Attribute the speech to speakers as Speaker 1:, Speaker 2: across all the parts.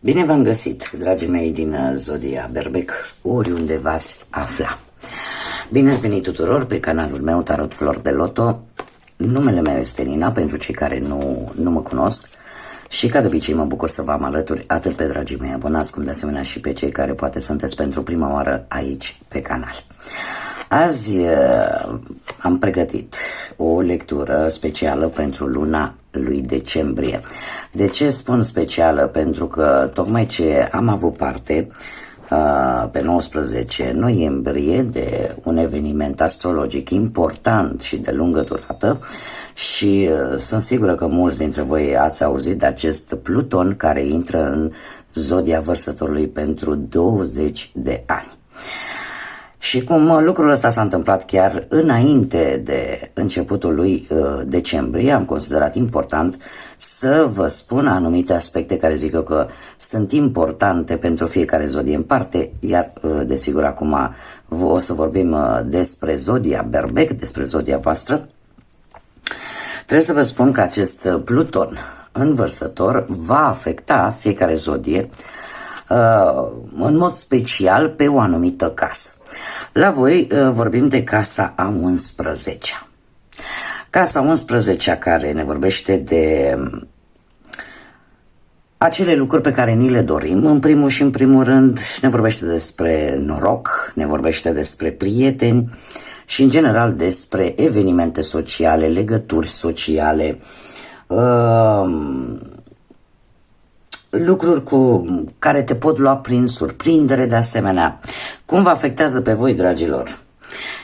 Speaker 1: Bine v-am găsit, dragii mei din Zodia Berbec, oriunde v-ați afla. Bine ați venit tuturor pe canalul meu Tarot Flori de Loto. Numele meu este Nina, pentru cei care nu mă cunosc. Și ca de obicei mă bucur să vă am alături atât pe dragii mei abonați, cum de asemenea și pe cei care poate sunteți pentru prima oară aici pe canal. Azi am pregătit o lectură specială pentru luna lui decembrie. De ce spun specială? Pentru că tocmai ce am avut parte pe 19 noiembrie de un eveniment astrologic important și de lungă durată și sunt sigură că mulți dintre voi ați auzit de acest Pluton care intră în zodia Vărsătorului pentru 20 de ani. Și cum lucrul ăsta s-a întâmplat chiar înainte de începutul lui decembrie, am considerat important să vă spun anumite aspecte care zic eu că sunt importante pentru fiecare zodie în parte, iar desigur acum o să vorbim despre zodia Berbec, despre zodia voastră. Trebuie să vă spun că acest Pluton în Vărsător va afecta fiecare zodie în mod special pe o anumită casă. La voi vorbim de casa a 11-a. Casa 11-a care ne vorbește de acele lucruri pe care ni le dorim. În primul și în primul rând ne vorbește despre noroc, ne vorbește despre prieteni și în general despre evenimente sociale, legături sociale, lucruri cu care te pot lua prin surprindere de asemenea. Cum vă afectează pe voi, dragilor?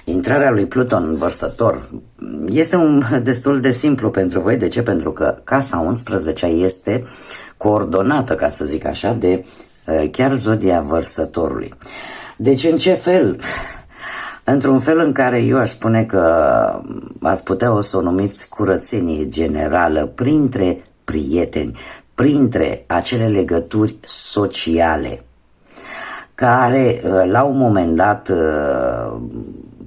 Speaker 1: Intrarea lui Pluton în Vărsător este destul de simplu pentru voi. De ce? Pentru că casa 11-a este coordonată, ca să zic așa, de chiar zodia Vărsătorului. Deci în ce fel? Într-un fel în care eu aș spune că ați putea o să o numiți curățenie generală printre prieteni, printre acele legături sociale care la un moment dat,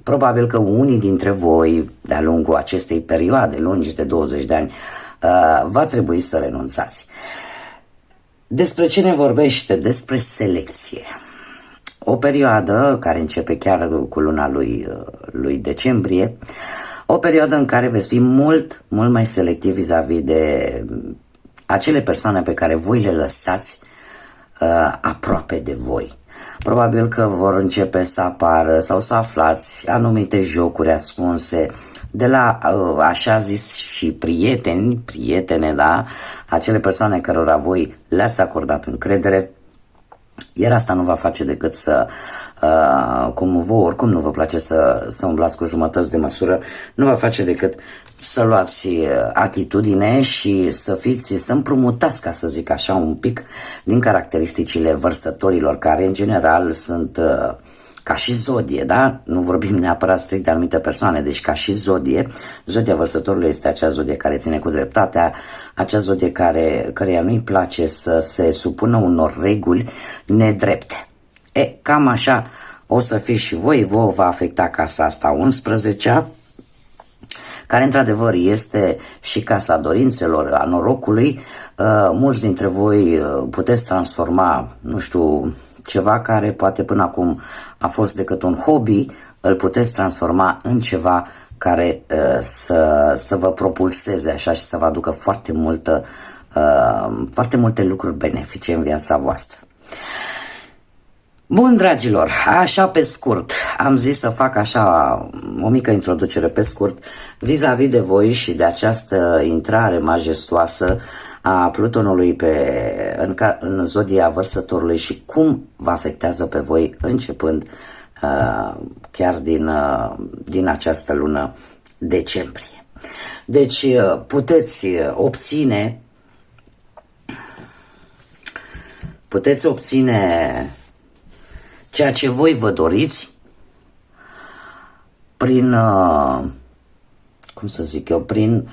Speaker 1: probabil că unii dintre voi de-a lungul acestei perioade lungi de 20 de ani va trebui să renunțați. Despre ce ne vorbește? Despre selecție. O perioadă care începe chiar cu luna lui decembrie, o perioadă în care veți fi mult mai selectiv vis-a-vis de acele persoane pe care voi le lăsați aproape de voi. Probabil că vor începe să apară sau să aflați anumite jocuri ascunse de la așa zis și prietene, da? Acele persoane cărora voi le-ați acordat încredere. Iar asta nu va face decât să, cum vouă oricum nu vă place să umblați cu jumătăți de măsură, nu va face decât să luați atitudine și să împrumutați, ca să zic așa, un pic din caracteristicile vărsătorilor, care în general sunt ca și zodie, da? Nu vorbim neapărat strict de anumite persoane, deci ca și zodie. Zodia Vărsătorului este acea zodie care ține cu dreptatea, acea zodie căreia nu-i place să se supună unor reguli nedrepte. Cam așa o să fiți și voi, vă va afecta casa asta 11-a, care într-adevăr este și casa dorințelor, a norocului. Mulți dintre voi puteți transforma, nu știu, ceva care poate până acum a fost decât un hobby, îl puteți transforma în ceva care să vă propulseze așa și să vă aducă foarte multe lucruri benefice în viața voastră. Bun, dragilor, așa pe scurt, am zis să fac așa o mică introducere pe scurt vis-a-vis de voi și de această intrare majestoasă a Plutonului în zodia Vărsătorului și cum vă afectează pe voi începând chiar din această lună decembrie. Deci puteți obține ceea ce voi vă doriți prin, prin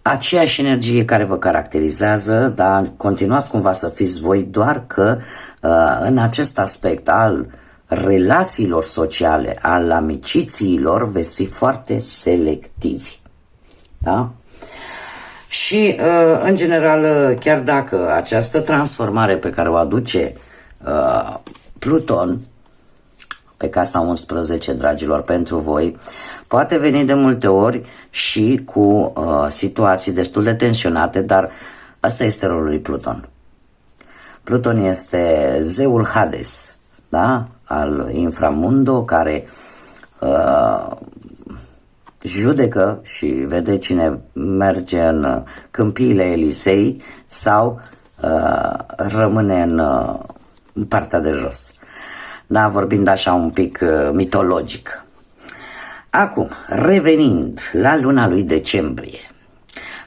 Speaker 1: aceeași energie care vă caracterizează, dar continuați cumva să fiți voi, doar că în acest aspect al relațiilor sociale, al amicițiilor, veți fi foarte selectivi. Da? Și, în general, chiar dacă această transformare pe care o aduce Pluton pe casa 11, dragilor, pentru voi, poate veni de multe ori și cu situații destul de tensionate, dar asta este rolul lui Pluton. Pluton este zeul Hades, da? Al inframundo, care judecă și vede cine merge în câmpiile Elisei sau rămâne în partea de jos. Da, vorbind așa un pic mitologic. Acum, revenind la luna lui decembrie.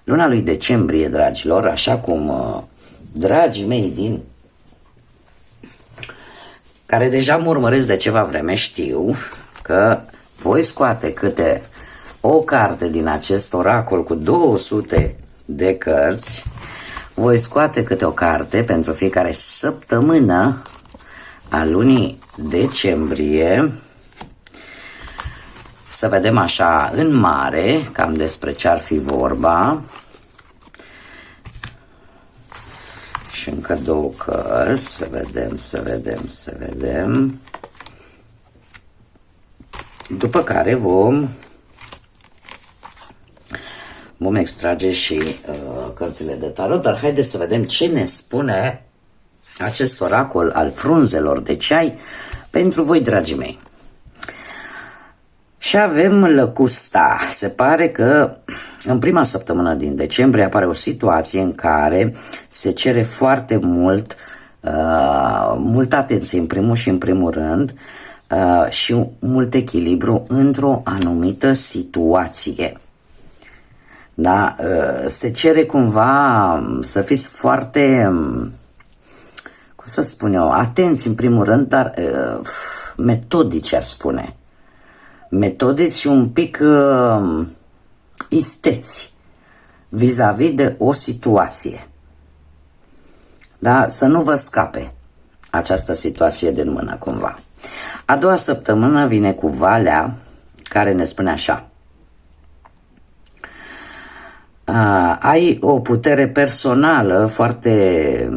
Speaker 1: Luna lui decembrie, dragilor, așa cum dragii mei din care deja mă urmăresc de ceva vreme știu că voi scoate câte o carte din acest oracol cu 200 de cărți, voi scoate câte o carte pentru fiecare săptămână a lunii decembrie, să vedem așa în mare cam despre ce ar fi vorba. Și încă două cărți, să vedem. După care vom extrage și cărțile de tarot, dar haideți să vedem ce ne spune acest oracol al frunzelor de ceai pentru voi, dragii mei. Și avem lăcusta. Se pare că în prima săptămână din decembrie apare o situație în care se cere foarte multă atenție în primul și în primul rând și mult echilibru într-o anumită situație. Da? Se cere cumva să fiți foarte, cum să spun eu, atenți în primul rând, dar metodici, ar spune. Metodici și un pic isteți vis-a-vis de o situație. Da? Să nu vă scape această situație din mână cumva. A doua săptămână vine cu Valea, care ne spune așa: ai o putere personală foarte,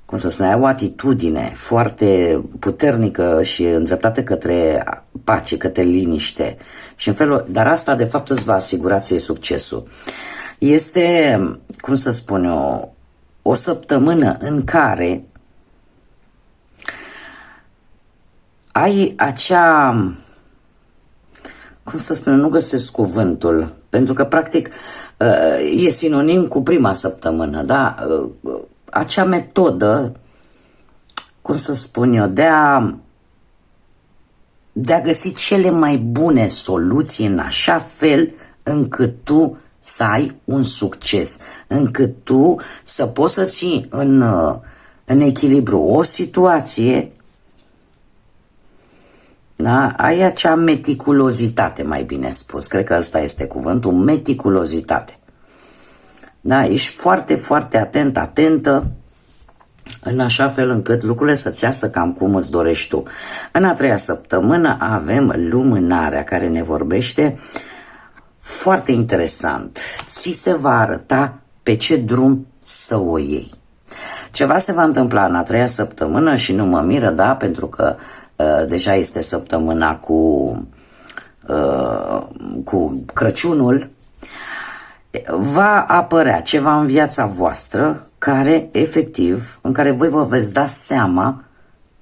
Speaker 1: cum să spun, ai o atitudine foarte puternică și îndreptată către pace, către liniște. Și în felul, dar asta de fapt îți va asigura ție succesul. Este, cum să spun eu, o săptămână în care ai acea, cum să spun, nu găsesc cuvântul, pentru că practic e sinonim cu prima săptămână, da? Acea metodă, cum să spun eu, de a găsi cele mai bune soluții în așa fel încât tu să ai un succes, încât tu să poți să ții în echilibru o situație. Da? Ai acea meticulozitate, mai bine spus, cred că ăsta este cuvântul, meticulozitate. Da? Ești foarte, foarte atentă, în așa fel încât lucrurile să-ți iasă cam cum îți dorești tu. În a treia săptămână avem lumânarea, care ne vorbește foarte interesant. Ți se va arăta pe ce drum să o iei. Ceva se va întâmpla în a treia săptămână și nu mă miră, da, pentru că deja este săptămâna cu Crăciunul. Va apărea ceva în viața voastră care, efectiv, în care voi vă veți da seama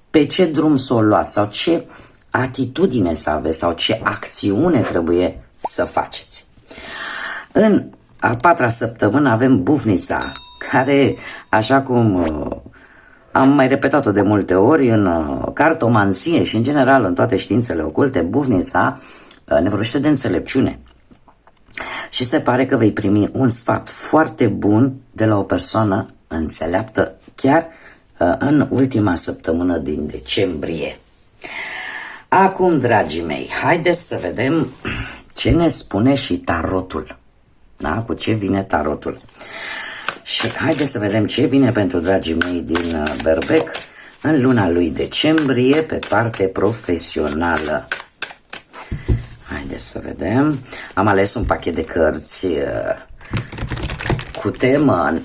Speaker 1: pe ce drum să o luați sau ce atitudine să aveți sau ce acțiune trebuie să faceți. În a patra săptămână avem bufnița, care, așa cum am mai repetat-o de multe ori în cartomanție și în general în toate științele oculte, bufnița ne vorbește de înțelepciune. Și se pare că vei primi un sfat foarte bun de la o persoană înțeleaptă chiar în ultima săptămână din decembrie. Acum, dragii mei, haideți să vedem ce ne spune și tarotul. Da? Cu ce vine tarotul. Și haideți să vedem ce vine pentru dragii mei din Berbec în luna lui decembrie pe parte profesională. Haideți să vedem. Am ales un pachet de cărți cu temă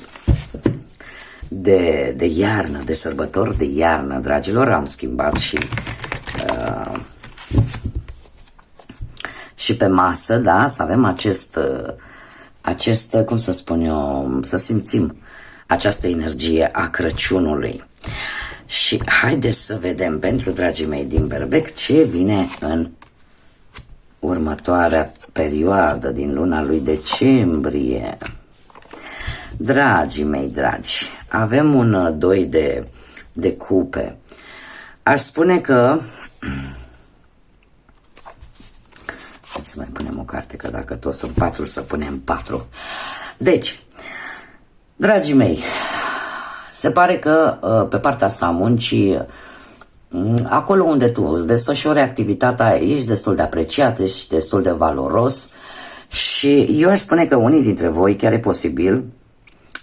Speaker 1: de iarnă, de sărbători de iarnă, dragilor. Am schimbat și pe masă, da, să avem acest, cum să spun eu, să simțim această energie a Crăciunului. Și haideți să vedem pentru dragii mei din Berbec ce vine în următoarea perioadă din luna lui decembrie. Dragii mei dragi, avem un 2 de cupe. Aș spune că hai să mai punem o carte, că dacă tot sunt 4, să punem 4. Deci, dragii mei, se pare că pe partea asta a muncii, acolo unde tu îți desfășori activitatea, ești destul de apreciat, ești destul de valoros și eu aș spune că unii dintre voi, chiar e posibil,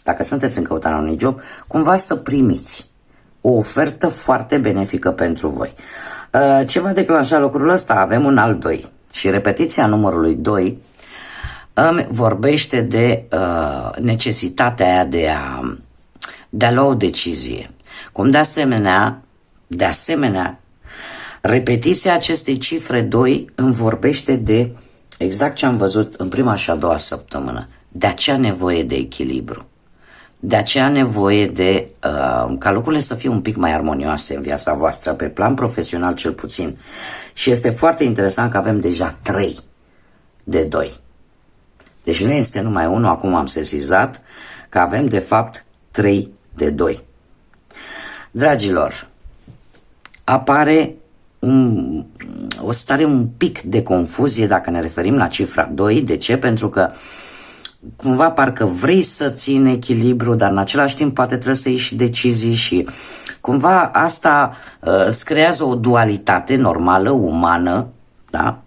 Speaker 1: dacă sunteți în căutarea unui job, cumva să primiți o ofertă foarte benefică pentru voi. Ce va declanșa lucrul ăsta? Avem un al 2 și repetiția numărului 2 îmi vorbește de necesitatea aia de a lua o decizie. Cum de asemenea, repetiția acestei cifre 2 îmi vorbește de exact ce am văzut în prima și a doua săptămână, de acea nevoie de echilibru, de aceea nevoie de ca lucrurile să fie un pic mai armonioase în viața voastră, pe plan profesional cel puțin. Și este foarte interesant că avem deja 3 de 2. Deci nu este numai unul, acum am sesizat că avem de fapt 3 de 2. Dragilor, apare o stare un pic de confuzie dacă ne referim la cifra 2. De ce? Pentru că cumva parcă vrei să ții echilibru, dar în același timp poate trebuie să iei și decizii și cumva asta îți creează o dualitate normală, umană, da?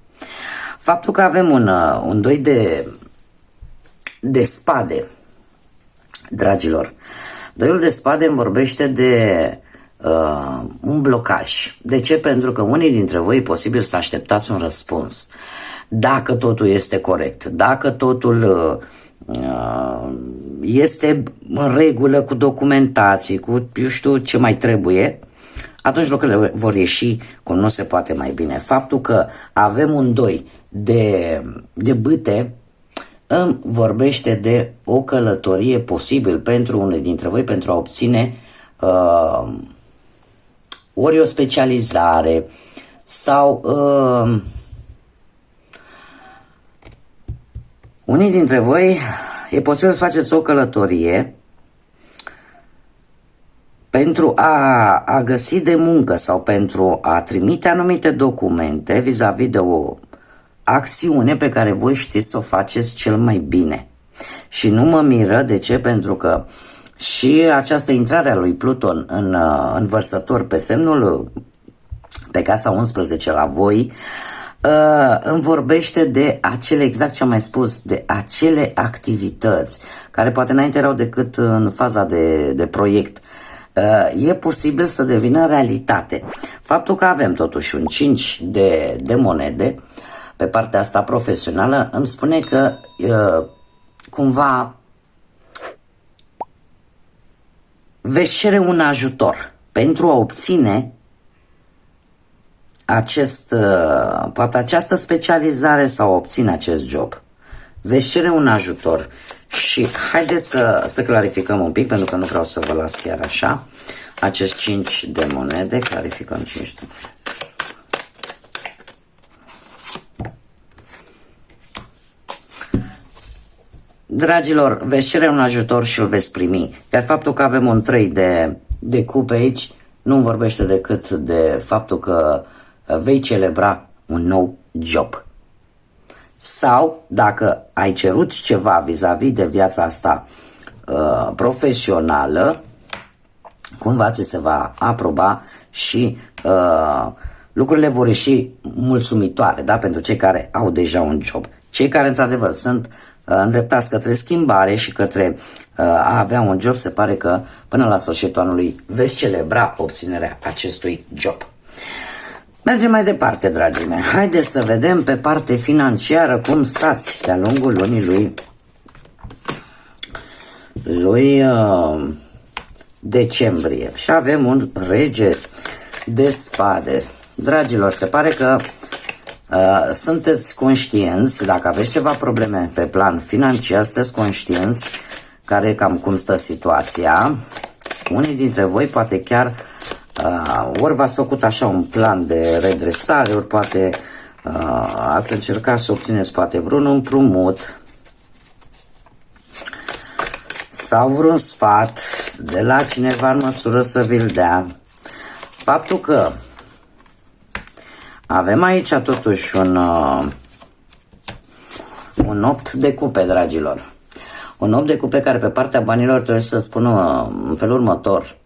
Speaker 1: Faptul că avem un 2 de spade, dragilor, 2-ul de spade îmi vorbește de un blocaj. De ce? Pentru că unii dintre voi e posibil să așteptați un răspuns. Dacă totul este corect, dacă totul este în regulă cu documentații, cu eu știu ce mai trebuie, atunci lucrurile vor ieși cum nu se poate mai bine. Faptul că avem un 2 de bâte îmi vorbește de o călătorie posibil pentru unul dintre voi pentru a obține ori o specializare sau unii dintre voi e posibil să faceți o călătorie pentru a găsi de muncă sau pentru a trimite anumite documente vis-a-vis de o acțiune pe care voi știți să o faceți cel mai bine. Și nu mă miră, de ce? Pentru că și această intrare a lui Pluton în Vărsător pe semnul, pe casa 11 la voi, îmi vorbește de acele, exact ce am mai spus, de acele activități care poate înainte erau decât în faza de proiect. E posibil să devină realitate. Faptul că avem totuși un 5 de monede pe partea asta profesională îmi spune că cumva veți cere un ajutor pentru a obține poate această specializare sau a obține acest job. Veți cere un ajutor și haideți să clarificăm un pic, pentru că nu vreau să vă las chiar așa. Acest 5 de monede, clarificăm 5 de monede. Dragilor, veți cere un ajutor și îl veți primi. Iar faptul că avem un 3 de cupe aici nu vorbește decât de faptul că vei celebra un nou job. Sau dacă ai cerut ceva vis-a-vis de viața asta profesională, cumva ți se va aproba și lucrurile vor ieși mulțumitoare, da? Pentru cei care au deja un job. Cei care într-adevăr sunt îndreptați către schimbare și către a avea un job, se pare că până la sfârșitul anului veți celebra obținerea acestui job. Mergem mai departe, dragii mei. Haideți să vedem pe parte financiară cum stați de-a lungul lunii lui lui decembrie. Și avem un rege de spade. Dragilor, se pare că sunteți conștienți, dacă aveți ceva probleme pe plan financiar, sunteți conștienți cam cum stă situația. Unii dintre voi poate chiar ori v-ați făcut așa un plan de redresare, ori poate ați încercat să obțineți poate vreun împrumut sau vreun sfat de la cineva în măsură să vi-l dea. Faptul că avem aici totuși un 8 de cupe, dragilor. Un 8 de cupe care pe partea banilor trebuie să spună în felul următor.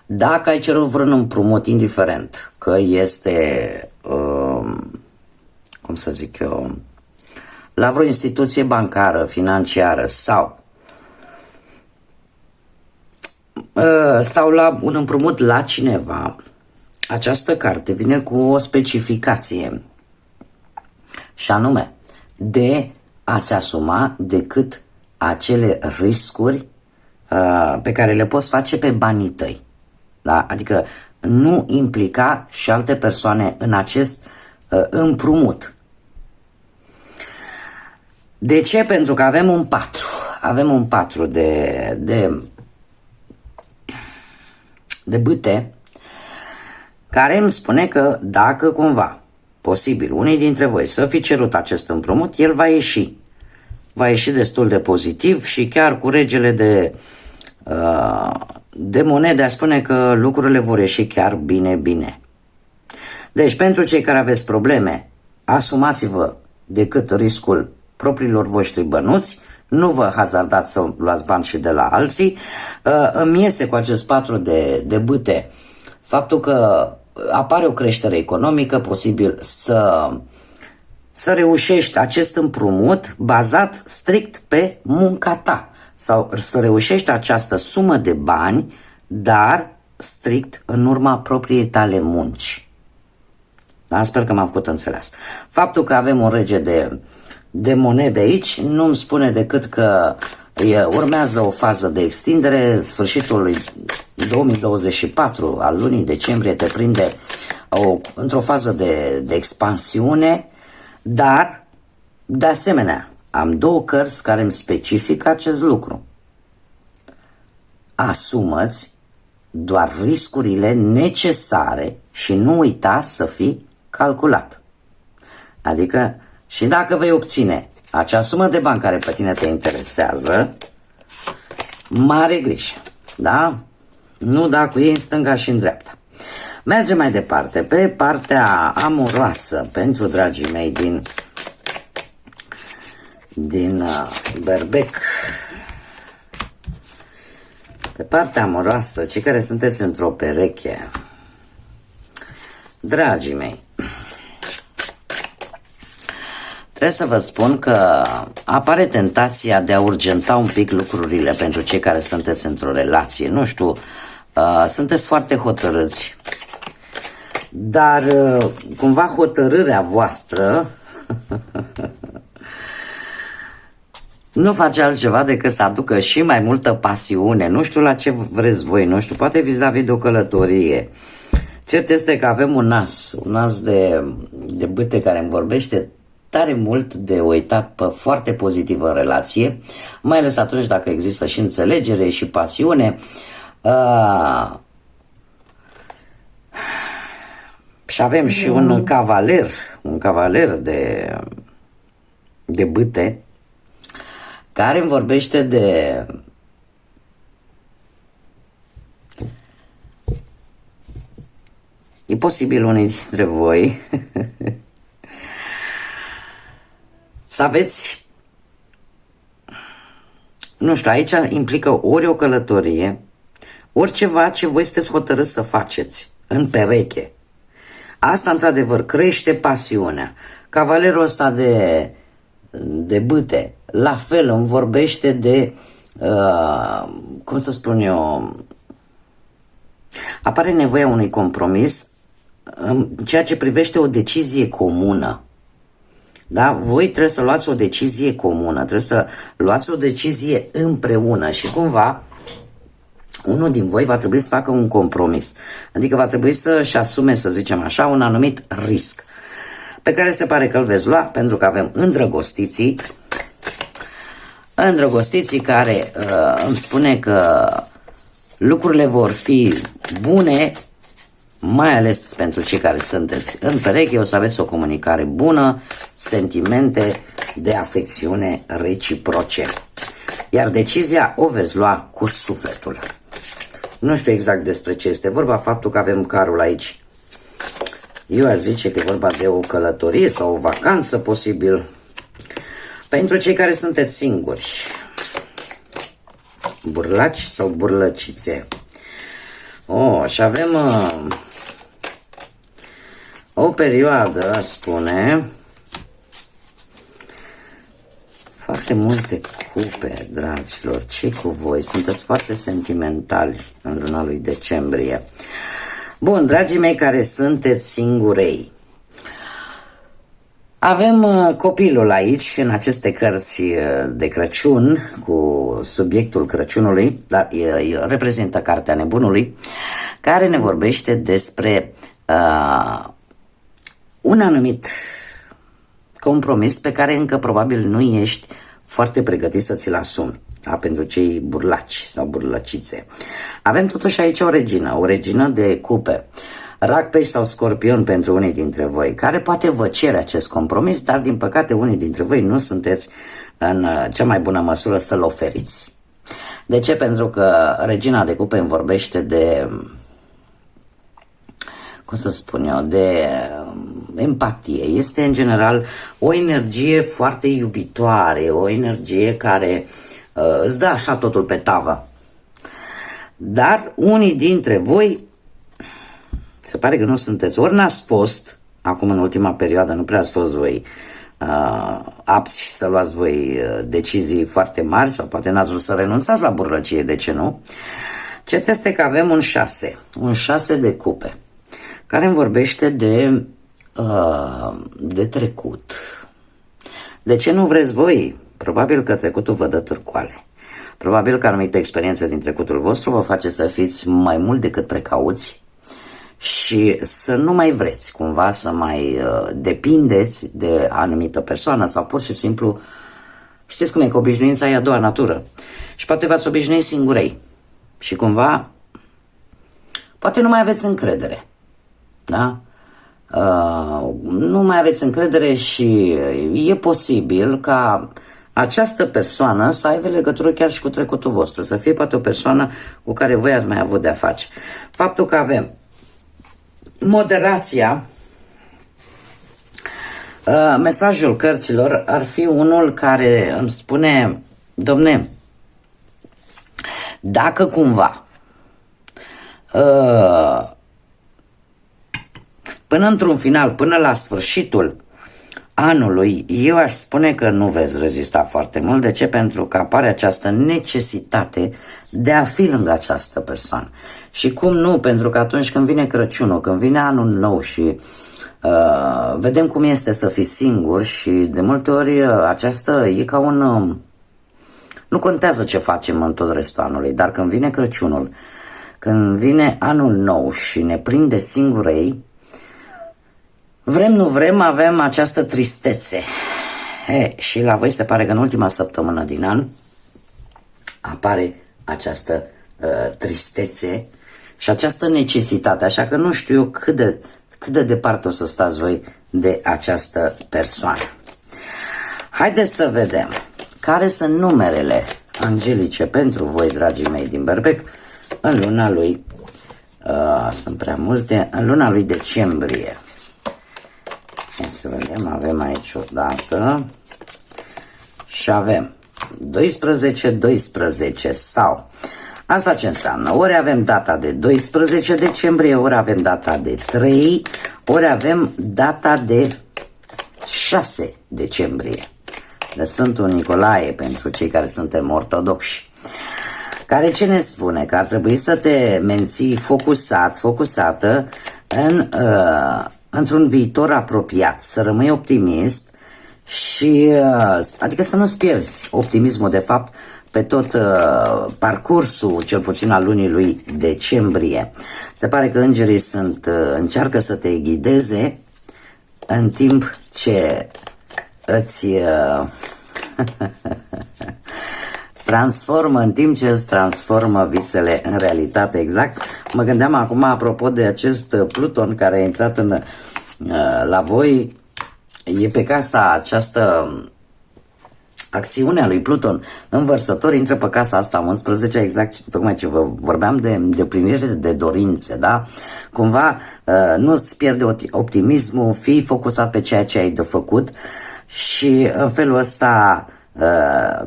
Speaker 1: Dacă ai cerut vreun împrumut, indiferent că este, cum să zic eu, la vreo instituție bancară, financiară sau la un împrumut la cineva, această carte vine cu o specificație și anume de a-ți asuma decât acele riscuri pe care le poți face pe banii tăi. Da? Adică nu implica și alte persoane în acest împrumut. De ce? Pentru că avem un 4. Avem un 4 de bâte, care îmi spune că dacă cumva, posibil, unii dintre voi să fi cerut acest împrumut, el va ieși. Va ieși destul de pozitiv și chiar cu regele de monede a spune că lucrurile vor ieși chiar bine. Deci, pentru cei care aveți probleme, asumați-vă decât riscul propriilor voștri bănuți, nu vă hazardați să luați bani și de la alții. Îmi iese cu acest 4 de bâte faptul că apare o creștere economică, posibil să reușești acest împrumut bazat strict pe munca ta sau să reușești această sumă de bani, dar strict în urma propriei tale munci. Da? Sper că m-am făcut înțeles. Faptul că avem un rege de monede aici nu îmi spune decât că urmează o fază de extindere. Sfârșitul lui 2024 al lunii decembrie te prinde într-o fază de expansiune, dar de asemenea am 2 cărți care îmi specifică acest lucru. Asumă-ți doar riscurile necesare și nu uita să fii calculat. Adică și dacă vei obține acea sumă de bani care pe tine te interesează, mare grijă, da? Nu da cu ei în stânga și în dreapta. Mergem mai departe, pe partea amoroasă pentru dragii mei din berbec. Pe partea amoroasă, cei care sunteți într-o pereche, dragii mei, trebuie să vă spun că apare tentația de a urgenta un pic lucrurile pentru cei care sunteți într-o relație. Nu știu, sunteți foarte hotărâți, dar cumva hotărârea voastră nu face altceva decât să aducă și mai multă pasiune. Nu știu la ce vreți voi, nu știu, poate vis-a-vis de o călătorie. Cert este că avem un as de bâte care îmi vorbește tare mult de o etapă foarte pozitivă în relație, mai ales atunci dacă există și înțelegere și pasiune. Și avem și un cavaler de bâte care îmi vorbește de e posibil unii dintre voi să aveți, nu știu, aici implică ori o călătorie, ori ceva ce voi sunteți hotărâți să faceți în pereche. Asta, într-adevăr, crește pasiunea. Cavalerul ăsta de bâte, la fel, îmi vorbește de, cum să spun eu, apare nevoia unui compromis în ceea ce privește o decizie comună. Da? Voi trebuie să luați o decizie comună, trebuie să luați o decizie împreună și cumva unul din voi va trebui să facă un compromis. Adică va trebui să-și asume, să zicem așa, un anumit risc pe care se pare că îl veți lua, pentru că avem îndrăgostiții care îmi spune că lucrurile vor fi bune, mai ales pentru cei care sunteți în pereche, o să aveți o comunicare bună, sentimente de afecțiune reciproce. Iar decizia o veți lua cu sufletul. Nu știu exact despre ce este vorba, faptul că avem carul aici. Eu aș zice că e vorba de o călătorie sau o vacanță posibil. Pentru cei care sunteți singuri, burlaci sau burlăcițe. Și avem o perioadă, spune, foarte multe cupe, dragilor. Ce cu voi? Sunteți foarte sentimentali în luna lui decembrie. Bun, dragii mei care sunteți singurei, avem copilul aici, în aceste cărți de Crăciun, cu subiectul Crăciunului, dar reprezintă Cartea Nebunului, care ne vorbește despre un anumit compromis pe care încă probabil nu ești foarte pregătit să ți-l asumi. Da? Pentru cei burlaci sau burlăcițe. Avem totuși aici o regină de cupe. Rac, pești sau scorpion pentru unii dintre voi, care poate vă cere acest compromis, dar din păcate unii dintre voi nu sunteți în cea mai bună măsură să-l oferiți. De ce? Pentru că regina de cupe îmi vorbește de, cum să spun eu, de empatie. Este în general o energie foarte iubitoare, o energie care îți dă așa totul pe tavă. Dar unii dintre voi se pare că nu sunteți, ori n-ați fost, acum în ultima perioadă nu prea ați fost voi apți să luați voi decizii foarte mari, sau poate n-ați vrut să renunțați la burlăcie, de ce nu? Cert este că avem un 6 de cupe, care îmi vorbește de trecut. De ce nu vreți voi? Probabil că trecutul vă dă târcoale. Probabil că anumite experiențe din trecutul vostru vă face să fiți mai mult decât precauți și să nu mai vreți cumva să mai depindeți de anumită persoană sau pur și simplu, știți cum e, că obișnuința e a doua natură și poate v-ați obișnuit singurei și cumva poate nu mai aveți încredere, da? Nu mai aveți încredere și e posibil ca această persoană să aibă legătură chiar și cu trecutul vostru, să fie poate o persoană cu care voi ați mai avut de-a face. Faptul că avem moderația, mesajul cărților ar fi unul care îmi spune, domne, dacă cumva până într-un final, până la sfârșitul anului, eu aș spune că nu veți rezista foarte mult. De ce? Pentru că apare această necesitate de a fi lângă această persoană. Și cum nu? Pentru că atunci când vine Crăciunul, când vine anul nou și vedem cum este să fii singur și de multe ori aceasta e ca un... nu contează ce facem în tot restul anului, dar când vine Crăciunul, când vine anul nou și ne prinde singurei, vrem, nu vrem, avem această tristețe. Și la voi se pare că în ultima săptămână din an apare această tristețe și această necesitate. Așa că nu știu eu cât de departe o să stați voi de această persoană. Haideți să vedem care sunt numerele angelice pentru voi, dragii mei din Berbec, în luna lui, sunt prea multe, în luna lui decembrie. Să vedem, avem aici o dată și avem 12-12 sau, asta ce înseamnă? Ori avem data de 12 decembrie, ori avem data de 3, ori avem data de 6 decembrie, de Sfântul Nicolae, pentru cei care suntem ortodoxi. Care ce ne spune? Că ar trebui să te menții focusată într-un viitor apropiat, să rămâi optimist și adică să nu-ți pierzi optimismul de fapt pe tot parcursul, cel puțin al lunii lui decembrie. Se pare că îngerii încearcă să te ghideze în timp ce îți transformă, în timp ce îți transformă visele în realitate. Exact. Mă gândeam acum apropo de acest Pluton care a intrat la voi, e pe casa această acțiunea lui Pluton în Vărsător, intră pe casa asta 11, exact tocmai ce vă vorbeam de îndeplinire de dorințe, da? Cumva nu-ți pierde optimismul, fii focusat pe ceea ce ai de făcut și în felul ăsta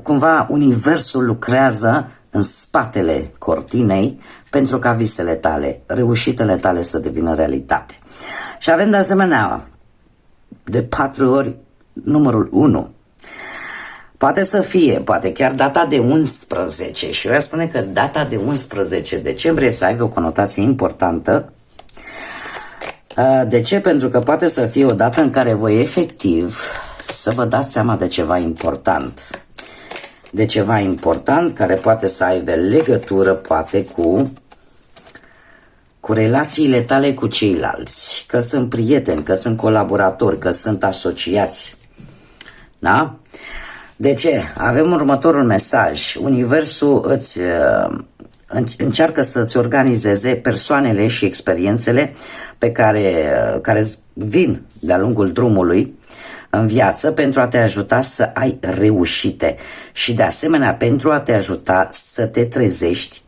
Speaker 1: cumva universul lucrează în spatele cortinei pentru ca visele tale, reușitele tale să devină realitate. Și avem de asemenea de 4 ori numărul 1. Poate să fie, poate chiar data de 11 și eu spune că data de 11 decembrie să aibă o conotație importantă. De ce? Pentru că poate să fie o dată în care voi efectiv să vă dați seama de ceva important. De ceva important care poate să aibă legătură poate cu relațiile tale cu ceilalți. Că sunt prieteni, că sunt colaboratori, că sunt asociați. Da? De ce? Avem următorul mesaj. Universul îți încearcă să-ți organizeze persoanele și experiențele pe care vin de-a lungul drumului în viață pentru a te ajuta să ai reușite și de asemenea pentru a te ajuta să te trezești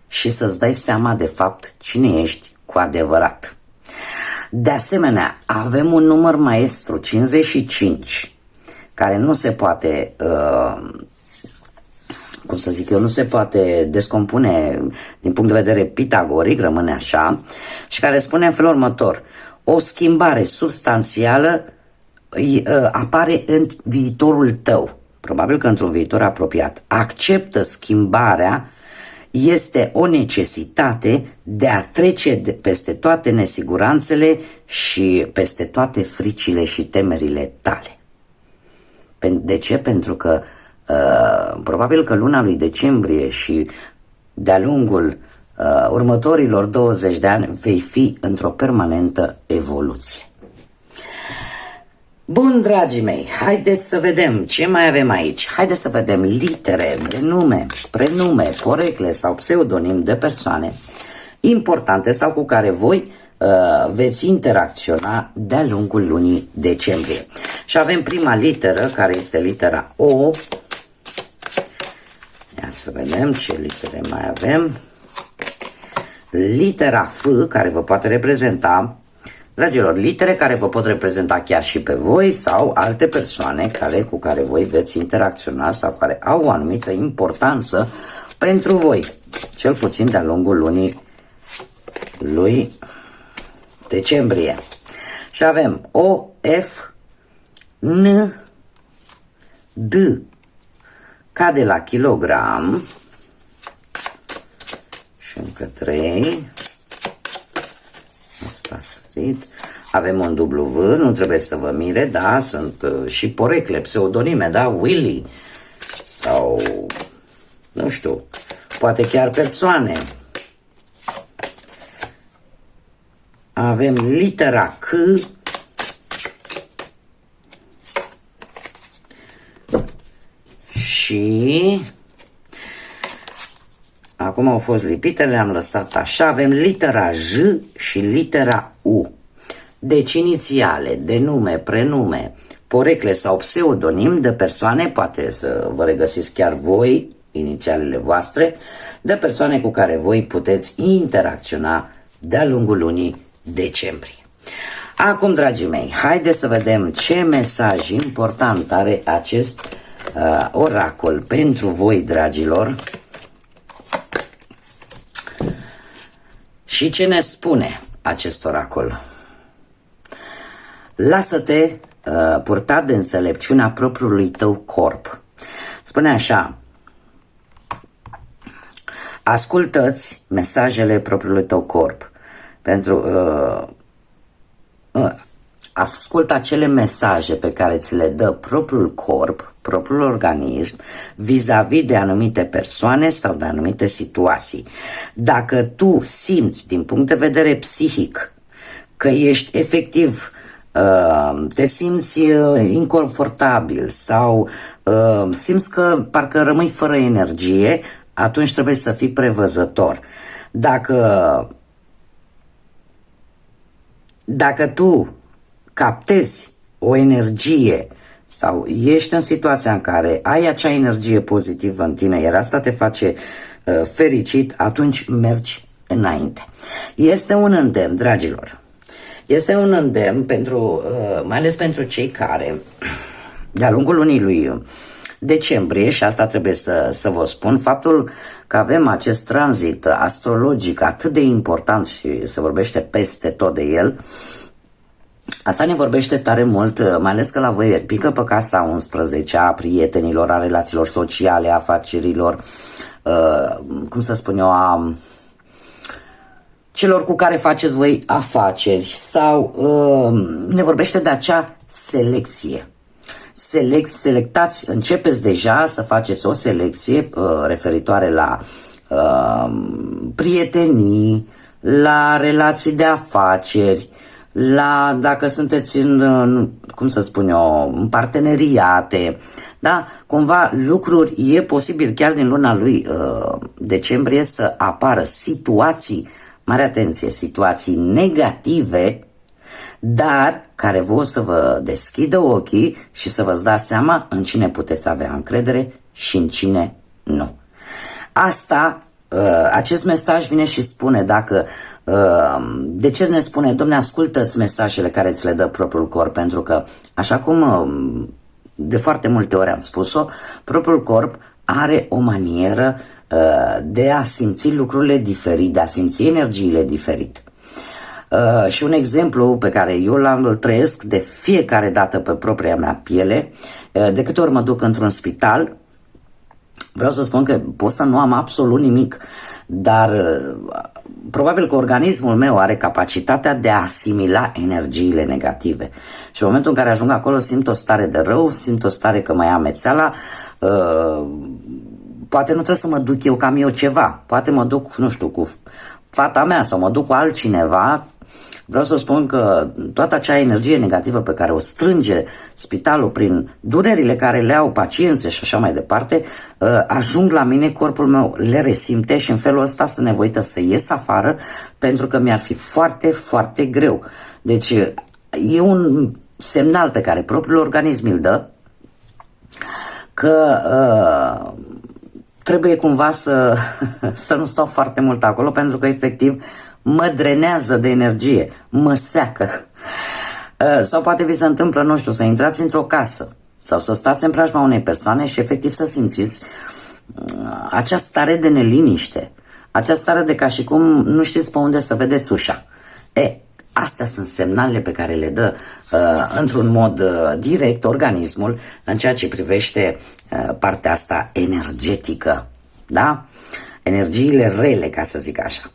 Speaker 1: și să-ți dai seama de fapt cine ești cu adevărat. De asemenea, avem un număr maestru, 55, care nu se poate, cum să zic eu, nu se poate descompune din punct de vedere pitagoric, rămâne așa, și care spune în felul următor: o schimbare substanțială apare în viitorul tău, probabil că într-un viitor apropiat. Acceptă schimbarea, este o necesitate de a trece peste toate nesiguranțele și peste toate fricile și temerile tale. De ce? Pentru că probabil că luna lui decembrie și de-a lungul următorilor 20 de ani vei fi într-o permanentă evoluție. Bun, dragii mei, haideți să vedem ce mai avem aici. Haideți să vedem litere, denume, prenume, porecle sau pseudonim de persoane importante sau cu care voi veți interacționa de-a lungul lunii decembrie. Și avem prima literă, care este litera O. Ia să vedem ce litere mai avem. Litera F, care vă poate reprezenta, dragilor, litere care vă pot reprezenta chiar și pe voi sau alte persoane cu care voi veți interacționa sau care au o anumită importanță pentru voi, cel puțin de-a lungul lunii lui decembrie. Și avem O, F, N, D, ca de la kilogram, și încă 3, asta a sărit. Avem un W, nu trebuie să vă mire, da, sunt și porecle, pseudonime, da, Willy, sau, nu știu, poate chiar persoane. Avem litera C, și acum au fost lipite, le-am lăsat așa. Avem litera J și litera U. Deci inițiale, denume, prenume, porecle sau pseudonim de persoane, poate să vă regăsiți chiar voi, inițialele voastre, de persoane cu care voi puteți interacționa de-a lungul lunii decembrie. Acum, dragii mei, haideți să vedem ce mesaj important are acest oracol pentru voi, dragilor, și ce ne spune acest oracol. Lasă-te purtat de înțelepciunea propriului tău corp. Spune așa: ascultă-ți mesajele propriului tău corp. ascultă acele mesaje pe care ți le dă propriul corp, propriul organism, vis-a-vis de anumite persoane sau de anumite situații. Dacă tu simți din punct de vedere psihic că ești efectiv, te simți inconfortabil sau simți că parcă rămâi fără energie, atunci trebuie să fii prevăzător. Dacă tu captezi o energie sau ești în situația în care ai acea energie pozitivă în tine, iar asta te face fericit, atunci mergi înainte. Este un îndemn, dragilor. Este un îndemn mai ales pentru cei care, de-a lungul lunii lui decembrie, și asta trebuie să vă spun, faptul că avem acest tranzit astrologic atât de important și se vorbește peste tot de el, asta ne vorbește tare mult, mai ales că la voi pică pe casa 11 a prietenilor, a relațiilor sociale, a afacerilor, cum să spun eu, a celor cu care faceți voi afaceri, sau ne vorbește de acea selecție. Selectați, începeți deja să faceți o selecție referitoare la prietenii, la relații de afaceri, la dacă sunteți în parteneriate, da? Cumva lucruri, e posibil chiar din luna lui decembrie să apară situații, mare atenție, situații negative, dar care vă o să vă deschidă ochii și să vă dați seama în cine puteți avea încredere și în cine nu. Acest mesaj vine și spune, de ce ne spune, Doamne, ascultă-ți mesajele care ți le dă propriul corp, pentru că, așa cum de foarte multe ori am spus-o, propriul corp are o manieră de a simți lucrurile diferit, de a simți energiile diferit. Și un exemplu pe care eu îl trăiesc de fiecare dată pe propria mea piele, de câte ori mă duc într-un spital, vreau să spun că pot să nu am absolut nimic, dar probabil că organismul meu are capacitatea de a asimila energiile negative. Și în momentul în care ajung acolo simt o stare de rău, simt o stare că mă ia amețeala, poate nu trebuie să mă duc eu, că am eu ceva, poate mă duc, nu știu, cu fata mea sau mă duc cu altcineva. Vreau să spun că toată acea energie negativă pe care o strânge spitalul prin durerile care le au pacienții și așa mai departe, ajung la mine, corpul meu le resimte și în felul ăsta sunt nevoită să ies afară, pentru că mi-ar fi foarte, foarte greu. Deci e un semnal pe care propriul organism îl dă că trebuie cumva să nu stau foarte mult acolo, pentru că efectiv mă drenează de energie, mă seacă. Sau poate vi se întâmplă, nu știu, să intrați într-o casă sau să stați în preajma unei persoane și efectiv să simțiți acea stare de neliniște, acea stare de ca și cum nu știți pe unde să vedeți ușa. Astea sunt semnalele pe care le dă într-un mod direct organismul în ceea ce privește partea asta energetică, da? Energiile rele, ca să zic așa.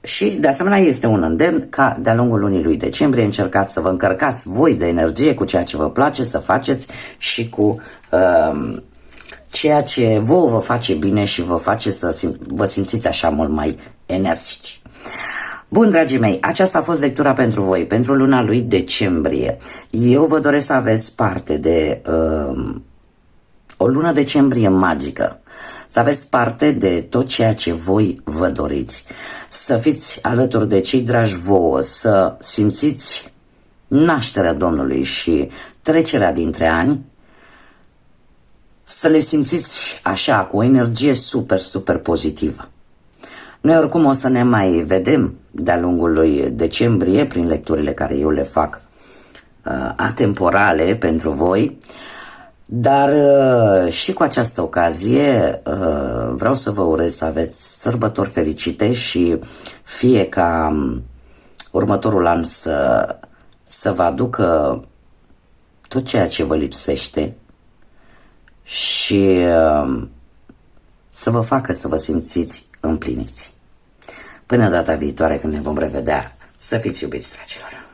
Speaker 1: Și de asemenea este un îndemn ca de-a lungul lunii lui decembrie încercați să vă încărcați voi de energie cu ceea ce vă place să faceți și cu ceea ce vouă vă face bine și vă face să vă simțiți așa mult mai energici. Bun, dragii mei, aceasta a fost lectura pentru voi, pentru luna lui decembrie. Eu vă doresc să aveți parte de o lună decembrie magică, să aveți parte de tot ceea ce voi vă doriți, să fiți alături de cei dragi vouă, să simțiți nașterea Domnului și trecerea dintre ani, să le simțiți așa, cu o energie super, super pozitivă. Noi oricum o să ne mai vedem de-a lungul lui decembrie prin lecturile care eu le fac atemporale pentru voi, dar și cu această ocazie vreau să vă urez să aveți sărbători fericite și fie ca următorul an să vă aducă tot ceea ce vă lipsește și să vă facă să vă simțiți împliniți. Până data viitoare când ne vom revedea, să fiți iubiți, dragilor!